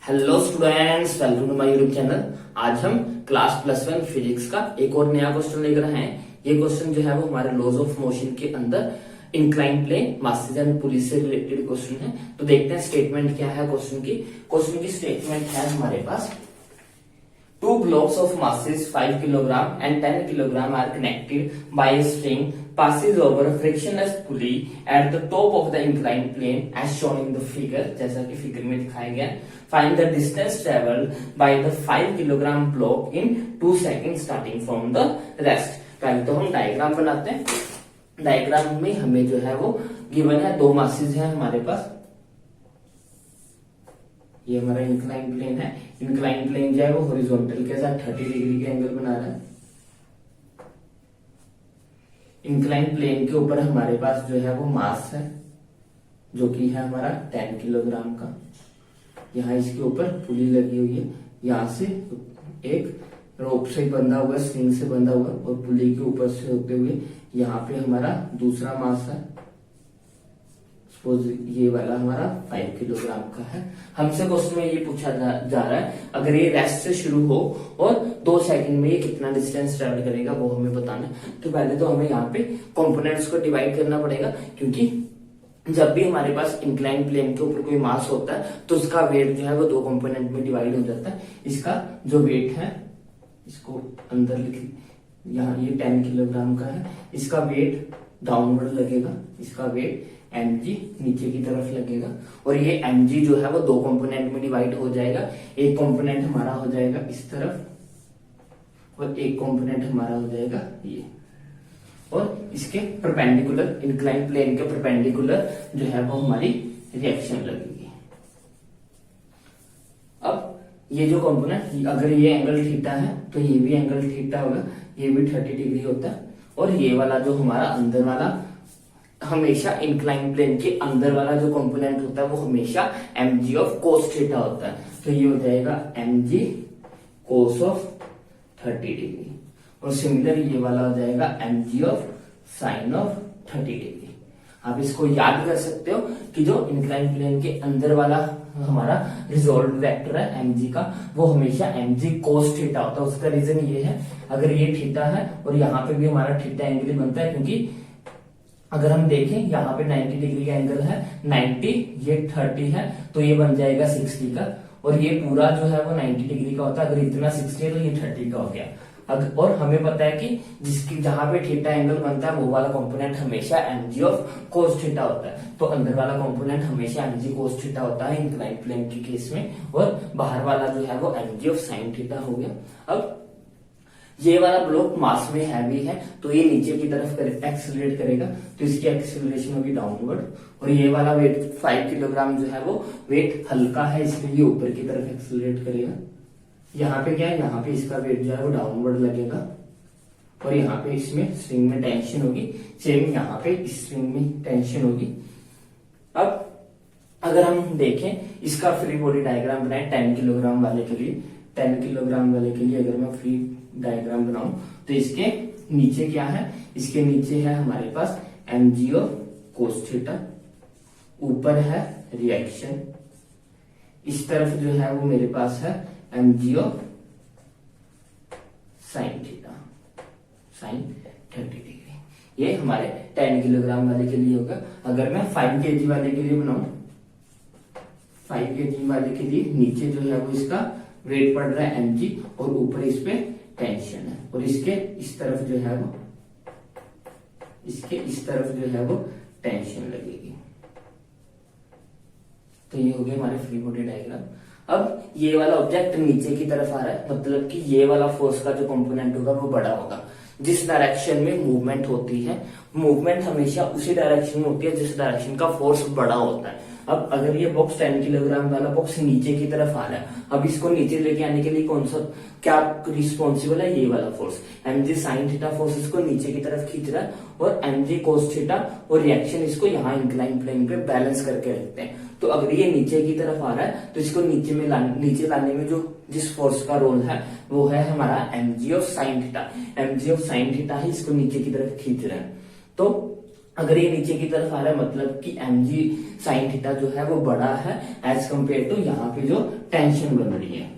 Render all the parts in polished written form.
Hello students, welcome to my YouTube channel. आज हम class +1 physics का एक और नया क्वेश्चन लेकर आए हैं। ये क्वेश्चन जो है वो हमारे लॉज ऑफ मोशन के अंदर incline plane, masses and pulley से रिलेटेड क्वेश्चन है। तो देखते हैं स्टेटमेंट क्या है क्वेश्चन की। क्वेश्चन की स्टेटमेंट है हमारे पास, two blocks of masses 5 kilogram and 10 kilogram are connected by a string passes over a frictionless pulley at the top of the inclined plane as shown in the figure। जैसा कि figure में दिखाया गया। Find the distance traveled by the 5 kilogram block in 2 seconds starting from the rest। पहले तो हम diagram बनाते हैं। डायग्राम में हमें जो है वो गिवन है, दो मासेस है हमारे पास। ये हमारा इंक्लाइन प्लेन है। इंक्लाइन प्लेन जो है वो हॉरिजॉन्टल के साथ 30 डिग्री के एंगल बना रहा है। इंक्लाइन प्लेन के ऊपर हमारे पास जो है वो मास है, जो कि है हमारा 10 किलोग्राम का। यहाँ इसके ऊपर पुली लगी हुई है, यहाँ से एक रोप से बंधा हुआ, स्ट्रिंग से बंधा हुआ, और पुली के ऊपर से होते हुए यहाँ पे हमारा दूसरा मास है। ये वाला हमारा 5 किलोग्राम का है। हमसे क्वेश्चन में ये पूछा जा रहा है, अगर ये रेस्ट से शुरू हो और 2 सेकंड में ये कितना डिस्टेंस ट्रेवल करेगा वो हमें बताना है। तो पहले तो हमें यहाँ पे कंपोनेंट्स को डिवाइड करना पड़ेगा, क्योंकि जब भी हमारे पास इंक्लाइन प्लेन के ऊपर कोई मास होता है तो उसका वेट जो है वो 2 कंपोनेंट में डिवाइड हो जाता है। इसका जो वेट है, इसको अंदर लिख, यहाँ ये 10 किलोग्राम का है। इसका वेट डाउनवर्ड लगेगा, इसका वेट mg नीचे की तरफ लगेगा, और ये mg जो है वो 2 कंपोनेंट में डिवाइड हो जाएगा। एक कंपोनेंट हमारा हो जाएगा इस तरफ, और एक कंपोनेंट हमारा हो जाएगा ये। और इसके परपेंडिकुलर, इंक्लाइन प्लेन के परपेंडिकुलर जो है वो हमारी रिएक्शन लगेगी। अब ये जो कंपोनेंट, अगर ये एंगल थीटा है तो ये भी एंगल थीटा होगा, ये भी 30 डिग्री होता है। और ये वाला जो हमारा अंदर वाला, हमेशा इंक्लाइन प्लेन के अंदर वाला जो कंपोनेंट होता है वो हमेशा mg ऑफ cos थीटा होता है। तो ये हो जाएगा mg cos ऑफ 30 डिग्री, और सिमिलर ये वाला हो जाएगा mg of sin of 30 degree. आप इसको याद कर सकते हो कि जो इंक्लाइन प्लेन के अंदर वाला हमारा रिजॉल्व वेक्टर है mg का, वो हमेशा mg cos थीटा होता है। उसका रीजन ये है, अगर ये थीटा है और यहाँ पे भी हमारा थीटा एंगल बनता है, क्योंकि अगर हम देखें यहाँ पे 90 डिग्री का एंगल है, 90 ये 30 है, तो ये बन जाएगा 60 का, और ये पूरा जो है वो 90 डिग्री का होता है। अगर इतना 60 है तो ये 30 का हो गया। और हमें पता है कि जिसकी जहां पे थीटा एंगल बनता है वो वाला कंपोनेंट हमेशा mg ऑफ cos थीटा होता है। तो अंदर वाला कंपोनेंट हमेशा mg cos थीटा होता है इंक्लाइन प्लेन के केस में, और बाहर वाला जो है वो mg ऑफ sin थीटा हो गया। अब ये वाला ब्लॉक मास में हैवी है, तो ये नीचे की तरफ एक्सेलरेट करेगा, तो इसकी एक्सेलरेशन होगी डाउनवर्ड। और ये वाला वेट 5 किलोग्राम जो है वो वेट हल्का है, इसलिए ये ऊपर की तरफ एक्सेलरेट करेगा। यहाँ पे क्या है, यहाँ पे इसका वेट जो है वो डाउनवर्ड लगेगा, और यहाँ पे इसमें स्ट्रिंग में टेंशन होगी। सेम यहाँ पे इस स्ट्रिंग में टेंशन होगी। अब अगर हम देखें इसका फ्री बॉडी डायग्राम बनाए 10 किलोग्राम वाले के लिए, 10 किलोग्राम वाले के लिए अगर मैं फ्री डायग्राम बनाऊं तो इसके नीचे क्या है, इसके नीचे है हमारे पास mg ऑफ cos थीटा, ऊपर है रिएक्शन, इस तरफ जो है वो मेरे पास है mg of sin theta, sin 30 degree. ये हमारे 10 किलोग्राम वाले के लिए होगा। अगर मैं 5 kg वाले के लिए बनाऊं, 5 kg वाले के लिए नीचे जो है वो इसका वेट पड़ रहा है mg, और ऊपर इस पे टेंशन है, और इसके इस तरफ जो है वो, इसके इस तरफ जो है वो टेंशन लगेगी। तो ये हो गया हमारे फ्री बॉडी डायग्राम। अब ये वाला ऑब्जेक्ट नीचे की तरफ आ रहा है, मतलब कि ये वाला फोर्स का जो कंपोनेंट होगा वो बड़ा होगा। जिस डायरेक्शन में मूवमेंट होती है, मूवमेंट हमेशा उसी डायरेक्शन में होती है जिस डायरेक्शन का फोर्स बड़ा होता है। अब अगर ये बॉक्स 10 किलोग्राम वाला बॉक्स नीचे की तरफ आ रहा है, अब इसको नीचे लेके आने के लिए कौन सा क्या रिस्पॉन्सिबल है, ये वाला force mg sin theta force इसको नीचे की तरफ खींच रहा है, और mg cos थीटा और रिएक्शन इसको यहाँ इंक्लाइन प्लेन पे बैलेंस करके रखते हैं। तो अगर ये नीचे की तरफ आ रहा है तो इसको नीचे लाने में जो जिस फोर्स का रोल है वो है हमारा mg of sin theta. mg of sin theta ही इसको नीचे की तरफ खींच रहा है। तो अगर ये नीचे की तरफ आ रहा है मतलब कि mg साइन थीटा जो है वो बड़ा है एज कंपेयर टू यहाँ पे जो टेंशन बन रही है।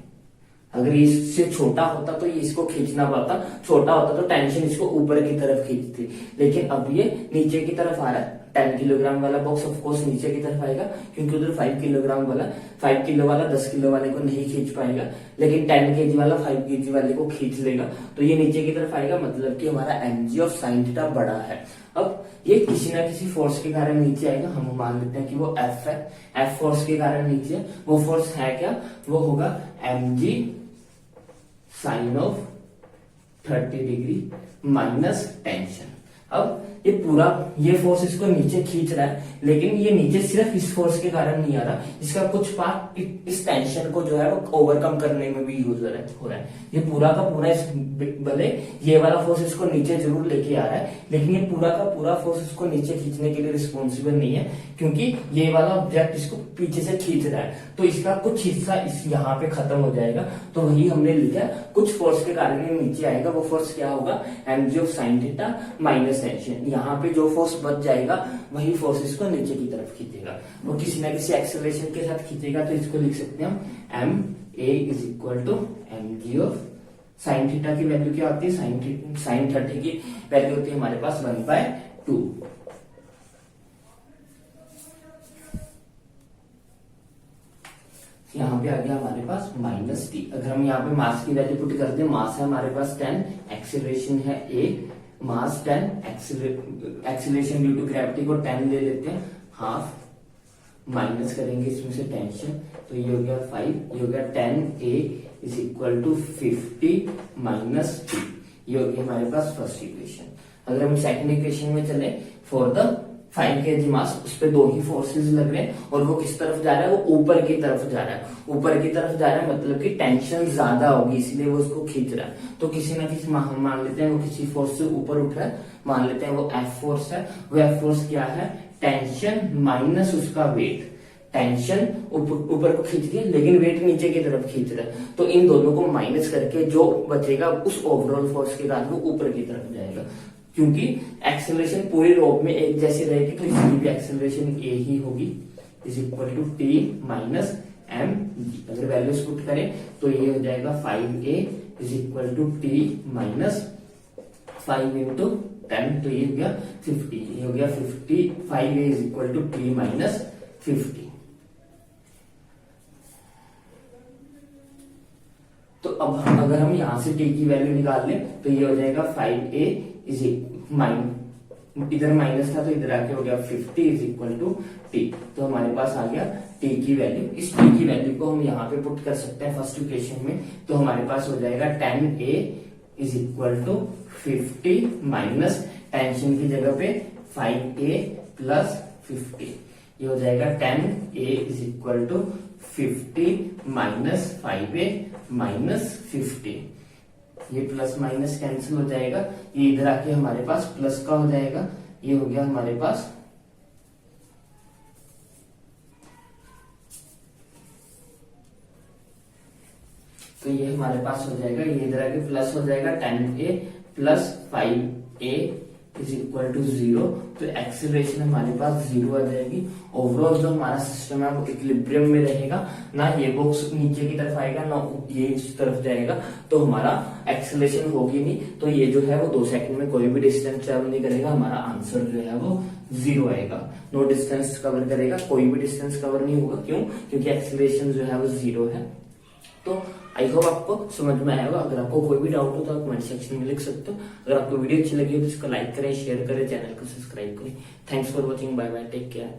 अगर ये इससे छोटा होता तो ये इसको खींचना पड़ता, छोटा होता तो टेंशन इसको ऊपर की तरफ खींचती, लेकिन अब ये नीचे की तरफ आ रहा है। 10 किलोग्राम वाला बॉक्स ऑफ कोर्स नीचे की तरफ आएगा क्योंकि उधर 5 किलोग्राम वाला 5 किलो वाला 10 किलो वाले को नहीं खींच पाएगा, लेकिन 10 केजी वाला 5 केजी वाले को खींच लेगा, तो ये नीचे की तरफ आएगा मतलब कि हमारा mg ऑफ साइन थीटा बड़ा है। अब ये किसी ना किसी फोर्स के कारण नीचे आएगा, हम मान लेते हैं कि वो F है, F फोर्स के कारण नीचे, वो फोर्स है क्या, वो होगा mg sine of 30 degree minus tension. अब ये फोर्स इसको नीचे खींच रहा है, लेकिन ये नीचे सिर्फ इस फोर्स के कारण नहीं आ रहा, इसका कुछ पार्ट इस टेंशन को जो है वो ओवरकम करने में भी यूज हो रहा है। ये पूरा का पूरा भले ये वाला फोर्स इसको नीचे जरूर लेके आ रहा है, लेकिन ये पूरा का पूरा फोर्स इसको नीचे खींचने के लिए रिस्पॉन्सिबल नहीं है, क्योंकि ये वाला ऑब्जेक्ट इसको पीछे से खींच रहा है, तो इसका कुछ हिस्सा इस यहाँ पे खत्म हो जाएगा। तो वही हमने लिखा कुछ फोर्स के कारण ये नीचे आएगा, वो फोर्स क्या होगा, mg of sine theta minus tension. यहाँ पे जो फोर्स बच जाएगा वही फोर्स इसको नीचे की तरफ खींचेगा, वो किसी ना किसी एक्सेलरेशन के साथ खींचेगा, तो इसको लिख सकते हैं हम ma is equal to mg of sine theta की वैल्यू क्या होती है, साइन 30 की वैल्यू होती है हमारे पास 1/2। यहाँ पे आ गया हमारे पास माइनस टी। अगर हम यहाँ पे मास की वैल्यू पुट करते हैं, मास है हमारे पास 10, एक्सीलरेशन है a, mass 10, acceleration due to gravity को 10 ले लेते हैं, हाफ माइनस करेंगे इसमें से टेंशन, तो ये हो गया 5, ये हो गया 10a is equal to 50 minus T. ये हो गया हमारे पास फर्स्ट इक्वेशन। अगर हम सेकंड इक्वेशन में चले, फॉर द 5 kg मास, उस पे दो ही फोर्सेस लग रहे हैं और वो किस तरफ जा रहा है, वो ऊपर की तरफ जा रहा है। ऊपर की तरफ जा रहा है मतलब कि टेंशन ज्यादा होगी, इसलिए वो उसको खींच रहा है। तो किसी ना किसी हम मान लेते हैं वो किसी फोर्स से ऊपर उठ रहा है, मान लेते हैं वो F फोर्स है। वो F फोर्स क्या है, टेंशन माइनस उसका वेट। टेंशन ऊपर को खींच रही है लेकिन वेट नीचे की तरफ खींच रहा है, तो इन दोनों को माइनस करके जो बचेगा उस ओवरऑल फोर्स के कारण वो ऊपर की तरफ जाएगा। क्योंकि एक्सेलरेशन पूरी रोप में एक जैसी रहेगी, तो इसकी भी एक्सेलरेशन ए ही होगी, is equal to T minus M G. अगर वैल्यूज पुट करें तो ये हो जाएगा 5a is equal to T minus 5 into 10, तो ये हो गया 50, ये हो गया 50, 5a is equal to T minus 50। तो अब अगर हम यहां से t की वैल्यू निकाल लें तो ये हो जाएगा 5a इज इधर माइनस था तो इधर आके हो गया 50 इज इक्वल टू टी। तो हमारे पास आ गया t की वैल्यू। इस t की वैल्यू को हम यहाँ पे पुट कर सकते हैं फर्स्ट इक्वेशन में, तो हमारे पास हो जाएगा 10a is equal to 50 minus tension की जगह पे 5a प्लस 50। ये हो जाएगा 10a is equal to 50 minus 5a minus 50। ये प्लस माइनस कैंसिल हो जाएगा, ये इधर आके हमारे पास प्लस का हो जाएगा, ये हो गया हमारे पास तो ये हमारे पास हो जाएगा, ये इधर आके प्लस हो जाएगा 10a plus 5a is equal to 0। तो एक्सीलरेशन हमारे पास 0 आ जाएगी। ओवरऑल जो हमारा सिस्टम है वो इक्विलिब्रियम में रहेगा, ना ये बॉक्स नीचे की तरफ आएगा ना ये इस तरफ जाएगा, तो हमारा एक्सीलरेशन होगी नहीं। तो ये जो है वो 2 सेकंड में कोई भी डिस्टेंस ट्रेवल नहीं करेगा, हमारा आंसर जो है वो 0 आएगा। नो डिस्टेंस कवर करेगा, कोई भी डिस्टेंस कवर नहीं होगा। क्यों? क्योंकि एक्सीलरेशन जो है वो 0 है। तो आई होप आपको समझ में आया होगा। अगर आपको कोई भी डाउट हो तो आप कमेंट सेक्शन में लिख सकते हो। अगर आपको वीडियो अच्छी लगी हो तो इसको लाइक करें, शेयर करें, चैनल को सब्सक्राइब करें। Thanks for watching, bye bye, take care.